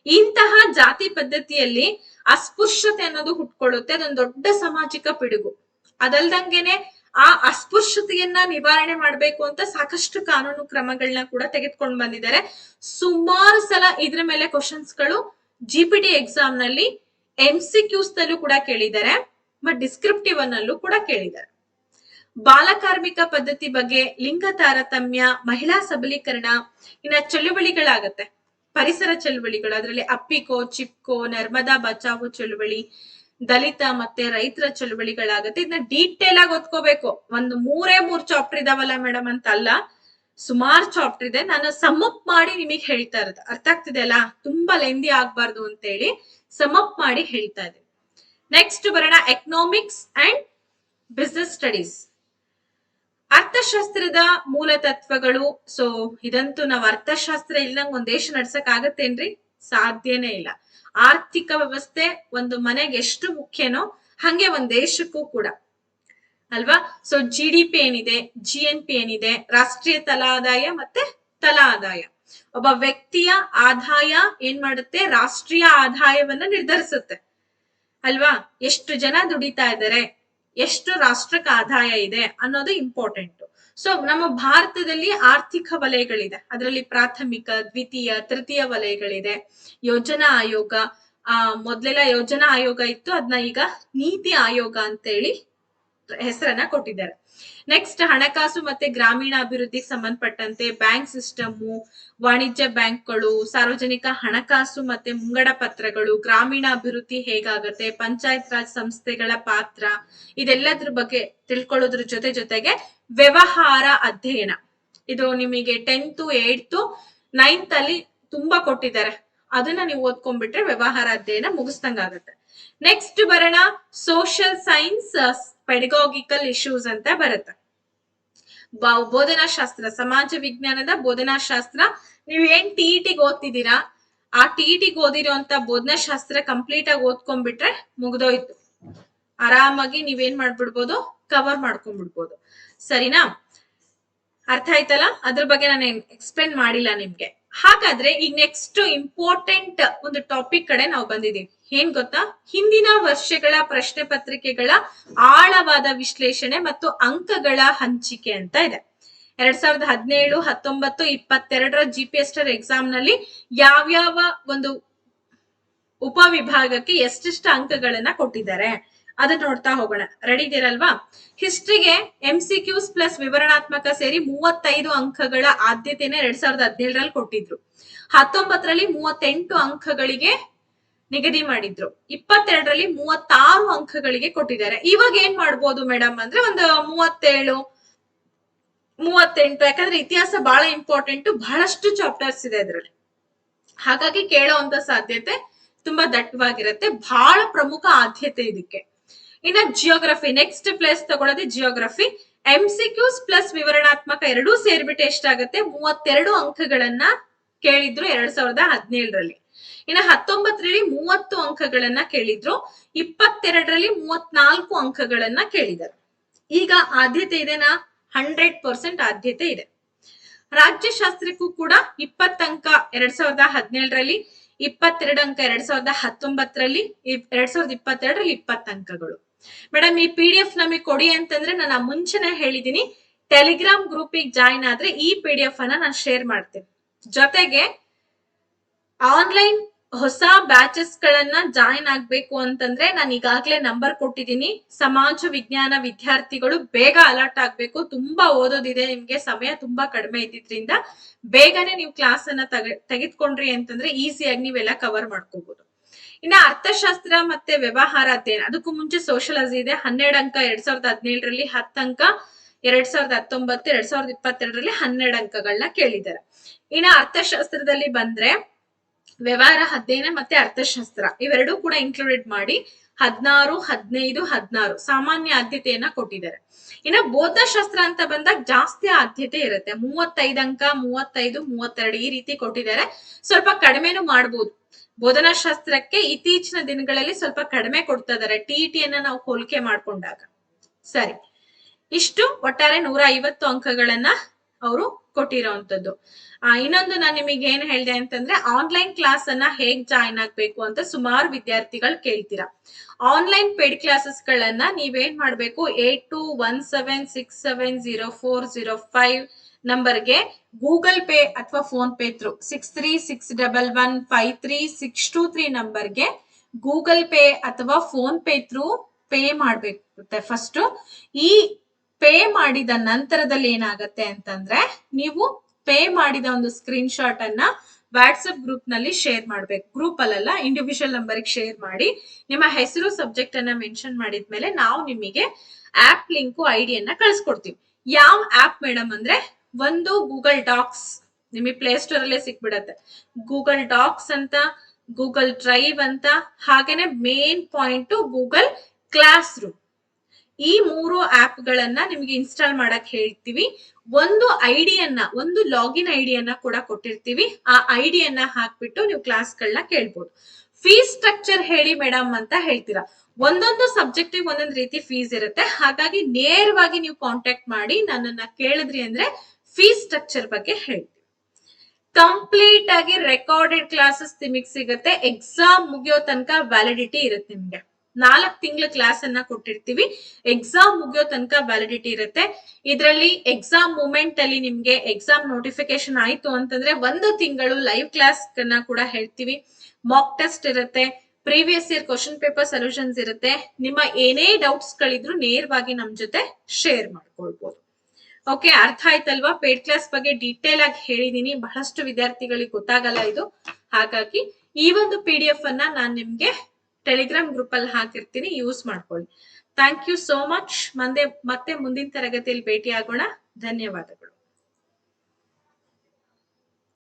ಇಂತಹ ಜಾತಿ ಪದ್ಧತಿಯಲ್ಲಿ ಅಸ್ಪೃಶ್ಯತೆ ಅನ್ನೋದು ಹುಟ್ಕೊಳ್ಳುತ್ತೆ. ಅದೊಂದು ದೊಡ್ಡ ಸಾಮಾಜಿಕ ಪಿಡುಗು. ಅದಲ್ದಂಗೆನೆ ಆ ಅಸ್ಪೃಶ್ಯತೆಯನ್ನ ನಿವಾರಣೆ ಮಾಡ್ಬೇಕು ಅಂತ ಸಾಕಷ್ಟು ಕಾನೂನು ಕ್ರಮಗಳನ್ನ ಕೂಡ ತೆಗೆದುಕೊಂಡು ಬಂದಿದ್ದಾರೆ. ಸುಮಾರು ಸಲ ಇದ್ರ ಮೇಲೆ ಕ್ವಶನ್ಸ್ ಗಳು GPT ಎಕ್ಸಾಮ್ ನಲ್ಲಿ MCQs ನಲ್ಲೂ ಕೂಡ ಕೇಳಿದ್ದಾರೆ, ಬಟ್ ಡಿಸ್ಕ್ರಿಪ್ಟಿವ್ ಅನ್ನಲ್ಲೂ ಕೂಡ ಕೇಳಿದ್ದಾರೆ. ಬಾಲಕಾರ್ಮಿಕ ಪದ್ಧತಿ ಬಗ್ಗೆ, ಲಿಂಗ ತಾರತಮ್ಯ, ಮಹಿಳಾ ಸಬಲೀಕರಣ, ಇನ್ನ ಚಳುವಳಿಗಳಾಗತ್ತೆ, ಪರಿಸರ ಚಳುವಳಿಗಳು. ಅದರಲ್ಲಿ ಅಪ್ಪಿಕೋ, ಚಿಪ್ಕೋ, ನರ್ಮದಾ ಬಚಾವೋ ಚಳುವಳಿ, ದಲಿತ ಮತ್ತೆ ರೈತರ ಚಳುವಳಿಗಳಾಗತ್ತೆ. ಇದನ್ನ ಡೀಟೇಲ್ ಆಗಿ ಓದ್ಕೋಬೇಕು. ಒಂದು 3 ಚಾಪ್ಟರ್ ಇದಾವಲ್ಲ ಮೇಡಮ್ ಅಂತ ಅಲ್ಲ, ಸುಮಾರು ಚಾಪ್ಟರ್ ಇದೆ. ನಾನು ಸಮ್ಮಪ್ ಮಾಡಿ ನಿಮಗೆ ಹೇಳ್ತಾ ಇರೋದು. ಅರ್ಥ ಆಗ್ತಿದೆ ಅಲ್ಲ, ತುಂಬಾ ಲೆಂದಿ ಆಗ್ಬಾರ್ದು ಅಂತ ಹೇಳಿ ಸಮ್ಮಪ್ ಮಾಡಿ ಹೇಳ್ತಾ ಇದ್ದೆ. ನೆಕ್ಸ್ಟ್ ಬರೋಣ ಎಕನಾಮಿಕ್ಸ್ ಅಂಡ್ ಬಿಸಿನೆಸ್ ಸ್ಟಡೀಸ್. ಅರ್ಥಶಾಸ್ತ್ರದ ಮೂಲ ತತ್ವಗಳು. ಸೊ ಇದಂತೂ ನಾವ್ ಅರ್ಥಶಾಸ್ತ್ರ ಇಲ್ದಂಗ್ ಒಂದ್ ದೇಶ ನಡ್ಸಕ್ ಆಗತ್ತೇನ್ರಿ? ಸಾಧ್ಯನೇ ಇಲ್ಲ. ಆರ್ಥಿಕ ವ್ಯವಸ್ಥೆ ಒಂದು ಮನೆಗೆ ಎಷ್ಟು ಮುಖ್ಯನೋ ಹಂಗೆ ಒಂದ್ ದೇಶಕ್ಕೂ ಕೂಡ ಅಲ್ವಾ. ಸೊ GDP ಏನಿದೆ, GNP ಏನಿದೆ, ರಾಷ್ಟ್ರೀಯ ತಲಾ ಆದಾಯ ಮತ್ತೆ ತಲಾ ಆದಾಯ, ಒಬ್ಬ ವ್ಯಕ್ತಿಯ ಆದಾಯ ಏನ್ ಮಾಡುತ್ತೆ, ರಾಷ್ಟ್ರೀಯ ಆದಾಯವನ್ನ ನಿರ್ಧರಿಸುತ್ತೆ ಅಲ್ವಾ. ಎಷ್ಟು ಜನ ದುಡಿತಾ ಇದ್ದಾರೆ, ಎಷ್ಟು ರಾಷ್ಟ್ರಕ್ಕೆ ಆದಾಯ ಇದೆ ಅನ್ನೋದು ಇಂಪಾರ್ಟೆಂಟ್. ಸೊ ನಮ್ಮ ಭಾರತದಲ್ಲಿ ಆರ್ಥಿಕ ವಲಯಗಳಿದೆ. ಅದರಲ್ಲಿ ಪ್ರಾಥಮಿಕ, ದ್ವಿತೀಯ, ತೃತೀಯ ವಲಯಗಳಿದೆ. ಯೋಜನಾ ಆಯೋಗ, ಮೊದ್ಲೆಲ್ಲ ಯೋಜನಾ ಆಯೋಗ ಇತ್ತು, ಅದನ್ನ ಈಗ ನೀತಿ ಆಯೋಗ ಅಂತ ಹೇಳಿ ಹೆಸರನ್ನ ಕೊಟ್ಟಿದ್ದಾರೆ. ನೆಕ್ಸ್ಟ್ ಹಣಕಾಸು ಮತ್ತೆ ಗ್ರಾಮೀಣ ಅಭಿವೃದ್ಧಿಗೆ ಸಂಬಂಧಪಟ್ಟಂತೆ ಬ್ಯಾಂಕ್ ಸಿಸ್ಟಮು, ವಾಣಿಜ್ಯ ಬ್ಯಾಂಕ್ಗಳು, ಸಾರ್ವಜನಿಕ ಹಣಕಾಸು ಮತ್ತೆ ಮುಂಗಡ ಪತ್ರಗಳು, ಗ್ರಾಮೀಣ ಅಭಿವೃದ್ಧಿ ಹೇಗಾಗತ್ತೆ, ಪಂಚಾಯತ್ ರಾಜ್ ಸಂಸ್ಥೆಗಳ ಪಾತ್ರ, ಇದೆಲ್ಲದ್ರ ಬಗ್ಗೆ ತಿಳ್ಕೊಳ್ಳೋದ್ರ ಜೊತೆಗೆ ವ್ಯವಹಾರ ಅಧ್ಯಯನ. ಇದು ನಿಮಗೆ 10th, 8th, 9th ಅಲ್ಲಿ ತುಂಬಾ ಕೊಟ್ಟಿದ್ದಾರೆ. ಅದನ್ನ ನೀವು ಓದ್ಕೊಂಡ್ಬಿಟ್ರೆ ವ್ಯವಹಾರ ಅಧ್ಯಯನ ಮುಗಿಸ್ದಂಗಾಗತ್ತೆ. ನೆಕ್ಸ್ಟ್ ಬರೋಣ ಸೋಷಿಯಲ್ ಸೈನ್ಸ್ ಪೆಡಗಾಗಿಕಲ್ ಇಶ್ಯೂಸ್ ಅಂತ ಬರುತ್ತೆ. ಬೋಧನಾಶಾಸ್ತ್ರ, ಸಮಾಜ ವಿಜ್ಞಾನದ ಬೋಧನಾಶಾಸ್ತ್ರ. ನೀವ್ ಏನ್ TET ಓದ್ತಿದ್ದೀರಾ, ಆ TET ಓದಿರೋಂತ ಬೋಧನಾಶಾಸ್ತ್ರ ಕಂಪ್ಲೀಟ್ ಆಗಿ ಓದ್ಕೊಂಡ್ಬಿಟ್ರೆ ಮುಗ್ದೋಯ್ತು. ಆರಾಮಾಗಿ ನೀವೇನ್ ಮಾಡ್ಬಿಡ್ಬೋದು, ಕವರ್ ಮಾಡ್ಕೊಂಡ್ಬಿಡ್ಬೋದು. ಸರಿನಾ? ಅರ್ಥ ಆಯ್ತಲ್ಲ? ಅದ್ರ ಬಗ್ಗೆ ನಾನು ಎಕ್ಸ್ಪ್ಲೇನ್ ಮಾಡಿಲ್ಲ ನಿಮ್ಗೆ. ಹಾಗಾದ್ರೆ ಈಗ ನೆಕ್ಸ್ಟ್ ಇಂಪಾರ್ಟೆಂಟ್ ಒಂದು ಟಾಪಿಕ್ ಕಡೆ ನಾವು ಬಂದಿದ್ದೀವಿ. ಏನ್ ಗೊತ್ತಾ? ಹಿಂದಿನ ವರ್ಷಗಳ ಪ್ರಶ್ನೆ ಪತ್ರಿಕೆಗಳ ಆಳವಾದ ವಿಶ್ಲೇಷಣೆ ಮತ್ತು ಅಂಕಗಳ ಹಂಚಿಕೆ ಅಂತ ಇದೆ. 2017, 19, 22 GPSR ಎಕ್ಸಾಮ್ ನಲ್ಲಿ ಯಾವ್ಯಾವ ಒಂದು ಉಪವಿಭಾಗಕ್ಕೆ ಎಷ್ಟೆಷ್ಟು ಅಂಕಗಳನ್ನ ಕೊಟ್ಟಿದ್ದಾರೆ ಅದನ್ನ ನೋಡ್ತಾ ಹೋಗೋಣ. ರೆಡಿ ಇದೀರಲ್ವಾ? ಹಿಸ್ಟ್ರಿಗೆ MCQs ಪ್ಲಸ್ ವಿವರಣಾತ್ಮಕ ಸೇರಿ 35 ಅಂಕಗಳ ಆದ್ಯತೆನ 2017ರಲ್ಲಿ ಕೊಟ್ಟಿದ್ರು. 19ರಲ್ಲಿ 38 ಅಂಕಗಳಿಗೆ ನಿಗದಿ ಮಾಡಿದ್ರು. 22ರಲ್ಲಿ 36 ಅಂಕಗಳಿಗೆ ಕೊಟ್ಟಿದ್ದಾರೆ. ಇವಾಗ ಏನ್ ಮಾಡ್ಬೋದು ಮೇಡಮ್ ಅಂದ್ರೆ ಒಂದು 37, 38, ಯಾಕಂದ್ರೆ ಇತಿಹಾಸ ಬಹಳ ಇಂಪಾರ್ಟೆಂಟ್, ಬಹಳಷ್ಟು ಚಾಪ್ಟರ್ಸ್ ಇದೆ ಅದ್ರಲ್ಲಿ. ಹಾಗಾಗಿ ಕೇಳೋಂತ ಸಾಧ್ಯತೆ ತುಂಬಾ ದಟ್ಟವಾಗಿರುತ್ತೆ. ಬಹಳ ಪ್ರಮುಖ ಆದ್ಯತೆ ಇದಕ್ಕೆ. ಇನ್ನ ಜಿಯೋಗ್ರಫಿ, ನೆಕ್ಸ್ಟ್ ಪ್ಲೇಸ್ ತಗೊಳ್ಳೋದು ಜಿಯೋಗ್ರಫಿ. MCQs ಪ್ಲಸ್ ವಿವರಣಾತ್ಮಕ ಎರಡೂ ಸೇರ್ಬಿಟ್ಟು ಎಷ್ಟಾಗುತ್ತೆ, 32 ಅಂಕಗಳನ್ನ ಕೇಳಿದ್ರು 2017ರಲ್ಲಿ. ಇನ್ನ 19ರಲ್ಲಿ 30 ಅಂಕಗಳನ್ನ ಕೇಳಿದ್ರು, 22ರಲ್ಲಿ 34 ಅಂಕಗಳನ್ನ ಕೇಳಿದ್ದಾರೆ. ಈಗ ಆದ್ಯತೆ ಇದೆನಾ? 100% ಆದ್ಯತೆ ಇದೆ. ರಾಜ್ಯಶಾಸ್ತ್ರಕ್ಕೂ ಕೂಡ 20 ಅಂಕ 2017ರಲ್ಲಿ, 22 ಅಂಕ 2019ರಲ್ಲಿ, 2022ರಲ್ಲಿ 20 ಅಂಕಗಳು. ಮೇಡಮ್ ಈ PDF ನಮಗೆ ಕೊಡಿ ಅಂತಂದ್ರೆ ನಾನು ಮುಂಚೆನೆ ಹೇಳಿದೀನಿ, ಟೆಲಿಗ್ರಾಮ್ ಗ್ರೂಪಿಗೆ ಜಾಯಿನ್ ಆದ್ರೆ ಈ PDF ಅನ್ನ ನಾನು ಶೇರ್ ಮಾಡ್ತೇನೆ. ಜೊತೆಗೆ ಆನ್ಲೈನ್ ಹೊಸ ಬ್ಯಾಚಸ್ ಗಳನ್ನ ಜಾಯಿನ್ ಆಗ್ಬೇಕು ಅಂತಂದ್ರೆ ನಾನು ಈಗಾಗ್ಲೇ ನಂಬರ್ ಕೊಟ್ಟಿದ್ದೀನಿ. ಸಮಾಜ ವಿಜ್ಞಾನ ವಿದ್ಯಾರ್ಥಿಗಳು ಬೇಗ ಅಲರ್ಟ್ ಆಗ್ಬೇಕು, ತುಂಬಾ ಓದೋದಿದೆ, ನಿಮ್ಗೆ ಸಮಯ ತುಂಬಾ ಕಡಿಮೆ ಇದ್ದಿದ್ರಿಂದ ಬೇಗನೆ ನೀವು ಕ್ಲಾಸ್ ಅನ್ನ ತೆಗೆದುಕೊಂಡ್ರಿ ಅಂತಂದ್ರೆ ಈಸಿಯಾಗಿ ನೀವೆಲ್ಲ ಕವರ್ ಮಾಡ್ಕೋಬಹುದು. ಇನ್ನ ಅರ್ಥಶಾಸ್ತ್ರ ಮತ್ತೆ ವ್ಯವಹಾರ ಅಧ್ಯಯನ, ಅದಕ್ಕೂ ಮುಂಚೆ ಸೋಷಿಯಾಲಜಿ ಇದೆ. 12 ಅಂಕ 2017ರಲ್ಲಿ, 10 ಅಂಕ 2019, 2022ರಲ್ಲಿ 12 ಅಂಕಗಳನ್ನ ಕೇಳಿದ್ದಾರೆ. ಇನ್ನ ಅರ್ಥಶಾಸ್ತ್ರದಲ್ಲಿ ಬಂದ್ರೆ ವ್ಯವಹಾರ ಅಧ್ಯಯನ ಮತ್ತೆ ಅರ್ಥಶಾಸ್ತ್ರ ಇವೆರಡೂ ಕೂಡ ಇನ್ಕ್ಲೂಡೆಡ್ ಮಾಡಿ 16, 15, 16 ಸಾಮಾನ್ಯ ಆದ್ಯತೆಯನ್ನ ಕೊಟ್ಟಿದ್ದಾರೆ. ಇನ್ನ ಭೌತಶಾಸ್ತ್ರ ಅಂತ ಬಂದಾಗ ಜಾಸ್ತಿ ಆದ್ಯತೆ ಇರುತ್ತೆ, 35 ಅಂಕ, 35, 32 ಈ ರೀತಿ ಕೊಟ್ಟಿದ್ದಾರೆ. ಸ್ವಲ್ಪ ಕಡಿಮೆನೂ ಮಾಡ್ಬೋದು. ಬೋಧನಾಶಾಸ್ತ್ರಕ್ಕೆ ಇತ್ತೀಚಿನ ದಿನಗಳಲ್ಲಿ ಸ್ವಲ್ಪ ಕಡಿಮೆ ಕೊಡ್ತಾ ಇದಾರೆ TET ಅನ್ನ ನಾವು ಹೋಲಿಕೆ ಮಾಡ್ಕೊಂಡಾಗ. ಸರಿ, ಇಷ್ಟು ಒಟ್ಟಾರೆ 150 ಅಂಕಗಳನ್ನ ಅವರು ಕೊಟ್ಟಿರೋಂಥದ್ದು. ಇನ್ನೊಂದು ನಾನು ನಿಮಗೆ ಏನ್ ಹೇಳಿದೆ ಅಂತಂದ್ರೆ, ಆನ್ಲೈನ್ ಕ್ಲಾಸ್ ಅನ್ನ ಹೇಗ್ ಜಾಯಿನ್ ಆಗ್ಬೇಕು ಅಂತ ಸುಮಾರು ವಿದ್ಯಾರ್ಥಿಗಳು ಕೇಳ್ತೀರಾ. ಆನ್ಲೈನ್ ಪೇಡ್ ಕ್ಲಾಸಸ್ ಗಳನ್ನ ನೀವೇನ್ ಮಾಡ್ಬೇಕು, 8217670405 ನಂಬರ್ಗೆ ಗೂಗಲ್ ಪೇ ಅಥವಾ ಫೋನ್ ಪೇ ಥ್ರೂ 6361153623 ನಂಬರ್ಗೆ ಗೂಗಲ್ ಪೇ ಅಥವಾ ಫೋನ್ ಪೇ ಥ್ರೂ ಪೇ ಮಾಡ್ಬೇಕು. ಫಸ್ಟ್ ಈ ಪೇ ಮಾಡಿದ ನಂತರದಲ್ಲಿ ಏನಾಗತ್ತೆ ಅಂತಂದ್ರೆ, ನೀವು ಪೇ ಮಾಡಿದ ಒಂದು ಸ್ಕ್ರೀನ್ ಶಾಟ್ ಅನ್ನ ವಾಟ್ಸ್ಆಪ್ ಗ್ರೂಪ್ ನಲ್ಲಿ ಶೇರ್ ಮಾಡ್ಬೇಕು. ಗ್ರೂಪ್ ಅಲ್ಲ, ಇಂಡಿವಿಜುವಲ್ ನಂಬರ್ಗೆ ಶೇರ್ ಮಾಡಿ ನಿಮ್ಮ ಹೆಸರು ಸಬ್ಜೆಕ್ಟ್ ಅನ್ನ ಮೆನ್ಷನ್ ಮಾಡಿದ್ಮೇಲೆ ನಾವು ನಿಮಗೆ ಆಪ್ ಲಿಂಕು ಐಡಿಯನ್ನ ಕಳ್ಸಿಕೊಡ್ತೀವಿ. ಯಾವ ಆಪ್ ಮೇಡಮ್ ಅಂದ್ರೆ, ಒಂದು ಗೂಗಲ್ ಡಾಕ್ಸ್, ನಿಮಗೆ ಪ್ಲೇ ಸ್ಟೋರ್ ಅಲ್ಲೇ ಸಿಕ್ಬಿಡತ್ತೆ. ಗೂಗಲ್ ಡಾಕ್ಸ್ ಅಂತ, ಗೂಗಲ್ ಡ್ರೈವ್ ಅಂತ, ಹಾಗೇನೆ main point Google class room. ಈ 3 ಆಪ್ ಗಳನ್ನ ನಿಮಗೆ ಇನ್ಸ್ಟಾಲ್ ಮಾಡಕ್ ಹೇಳ್ತೀವಿ. ಒಂದು ಐಡಿಯನ್ನ, ಒಂದು ಲಾಗಿನ್ ಐಡಿಯನ್ನ ಕೂಡ ಕೊಟ್ಟಿರ್ತೀವಿ. ಆ ಐಡಿಯನ್ನ ಹಾಕ್ಬಿಟ್ಟು ನೀವು ಕ್ಲಾಸ್ಗಳನ್ನ ಕೇಳ್ಬೋದು. ಫೀಸ್ ಸ್ಟ್ರಕ್ಚರ್ ಹೇಳಿ ಮೇಡಮ್ ಅಂತ ಹೇಳ್ತೀರಾ. ಒಂದೊಂದು ಸಬ್ಜೆಕ್ಟಿಗೆ ಒಂದೊಂದು ರೀತಿ ಫೀಸ್ ಇರುತ್ತೆ. ಹಾಗಾಗಿ ನೇರವಾಗಿ ನೀವು ಕಾಂಟ್ಯಾಕ್ಟ್ ಮಾಡಿ ನನ್ನನ್ನ ಕೇಳಿದ್ರಿ ಅಂದ್ರೆ ಫೀಸ್ ಸ್ಟ್ರಕ್ಚರ್ ಬಗ್ಗೆ ಹೇಳ್ತೀವಿ. ಕಂಪ್ಲೀಟ್ ಆಗಿ ರೆಕಾರ್ಡೆಡ್ ಕ್ಲಾಸಸ್ ನಿಮಗೆ ಸಿಗುತ್ತೆ. ಎಕ್ಸಾಮ್ ಮುಗಿಯೋ ತನಕ ವ್ಯಾಲಿಡಿಟಿ ಇರುತ್ತೆ. ನಿಮ್ಗೆ 4 ತಿಂಗಳ ಕ್ಲಾಸ್ ಅನ್ನ ಕೊಟ್ಟಿರ್ತೀವಿ. ಎಕ್ಸಾಮ್ ಮುಗಿಯೋ ತನಕ ವ್ಯಾಲಿಡಿಟಿ ಇರುತ್ತೆ. ಇದರಲ್ಲಿ ಎಕ್ಸಾಮ್ ಮೂಮೆಂಟ್ ಅಲ್ಲಿ ನಿಮ್ಗೆ ಎಕ್ಸಾಮ್ ನೋಟಿಫಿಕೇಶನ್ ಆಯ್ತು ಅಂತಂದ್ರೆ 1 ತಿಂಗಳು ಲೈವ್ ಕ್ಲಾಸ್ ಅನ್ನ ಕೂಡ ಹೇಳ್ತೀವಿ. ಮಾಕ್ ಟೆಸ್ಟ್ ಇರುತ್ತೆ, previous year question paper solutions ಇರುತ್ತೆ. ನಿಮ್ಮ ಏನೇ ಡೌಟ್ಸ್ ಗಳಿದ್ರು ನೇರವಾಗಿ ನಮ್ ಜೊತೆ ಶೇರ್ ಮಾಡ್ಕೊಳ್ಬಹುದು. ಓಕೆ, ಅರ್ಥ ಆಯ್ತಲ್ವಾ? ಪೇಡ್ ಕ್ಲಾಸ್ ಬಗ್ಗೆ ಡೀಟೇಲ್ ಆಗಿ ಹೇಳಿದೀನಿ. ಬಹಳಷ್ಟು ವಿದ್ಯಾರ್ಥಿಗಳಿಗೆ ಗೊತ್ತಾಗಲ್ಲ ಇದು. ಹಾಗಾಗಿ ಈ ಒಂದು PDF ಅನ್ನ ನಾನು ನಿಮ್ಗೆ ಟೆಲಿಗ್ರಾಮ್ ಗ್ರೂಪ್ ಅಲ್ಲಿ ಹಾಕಿರ್ತೀನಿ, ಯೂಸ್ ಮಾಡ್ಕೊಳ್ಳಿ. Thank you so much. ಮತ್ತೆ ಮುಂದಿನ ತರಗತಿಯಲ್ಲಿ ಭೇಟಿ ಆಗೋಣ. ಧನ್ಯವಾದಗಳು.